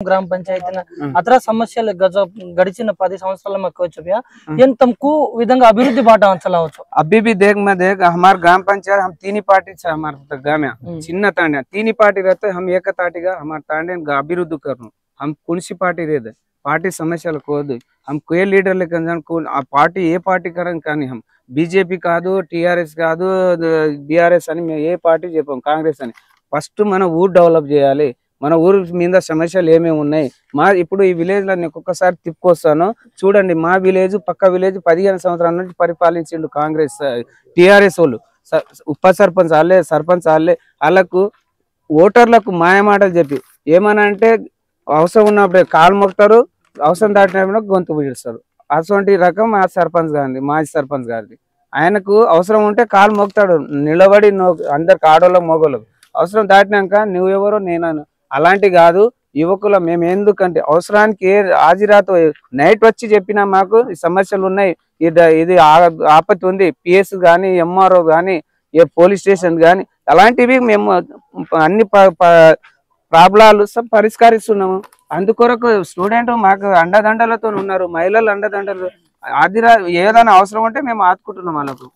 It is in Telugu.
ग्राम पंचायती अतर समस्या गड़िचिन 10 संवत्सराल विधंगा अभिवृद्धि बाट अंचलावच्चु। अभी भी देख हमारे ग्राम पंचायत हम तीन पार्टी से हमारे गाँव में चिन्ह तांडा तीन पार्टी रहते हम एक ताटिगा हमारे तांडे अभिवृद्धि करनु हम कुछ पार्टी रहते पार्टी समस्या को हम कोई लीडर लेकिन पार्टी ए पार्टी करन కానీ हम बीजेपी కాదు टीआरएस కాదు बीआरएस అని ఏ పార్టీ చెప్పం కాంగ్రెస్ అని ఫస్ట్ మన ఊరు డెవలప్ చేయాలి మన ఊరు మీద సమస్యలు ఏమేమి ఉన్నాయి మా ఇప్పుడు ఈ విలేజ్ లో నేను ఒక్కసారి తిప్పుకొస్తాను చూడండి మా విలేజ్ పక్క విలేజ్ 15 సంవత్సరాల నుంచి పరిపాలించిండు కాంగ్రెస్ టీఆర్ఎస్ వాళ్ళు ఉప సర్పంచ్ ఆలే సర్పంచ్ ఆలే వాళ్ళకు ఓటర్లకు మాయమాటలు చెప్పి ఏమన్నా అంటే అవసరం ఉన్నప్పుడు కాల్ మొక్తారు అవసరం దాటినప్పుడు గొంతు విడిస్తారు అటువంటి రకం ఆ సర్పంచ్ గారిది మాజీ సర్పంచ్ గారిది ఆయనకు అవసరం ఉంటే కాల్ మోగుతాడు నిలబడి అందరికి ఆడోళ్ళ మోగోళ్ళకు అవసరం దాటినాక నువ్వెవరో నేనను అలాంటి కాదు యువకుల మేము ఎందుకంటే అవసరానికి హాజరాతో నైట్ వచ్చి చెప్పినా మాకు ఈ సమస్యలు ఉన్నాయి ఇది ఆపత్తి ఉంది పిఎస్ కానీ ఎంఆర్ఓ కానీ ఏ పోలీస్ స్టేషన్ కానీ అలాంటివి మేము అన్ని ప్రాబ్లాలు పరిష్కరిస్తున్నాము అందుకొరకు స్టూడెంట్ మాకు అండదండలతో ఉన్నారు మహిళలు అండదండలు ఆదిరా ఏదైనా అవసరం ఉంటే మేము ఆదుకుంటున్నాం వాళ్ళకు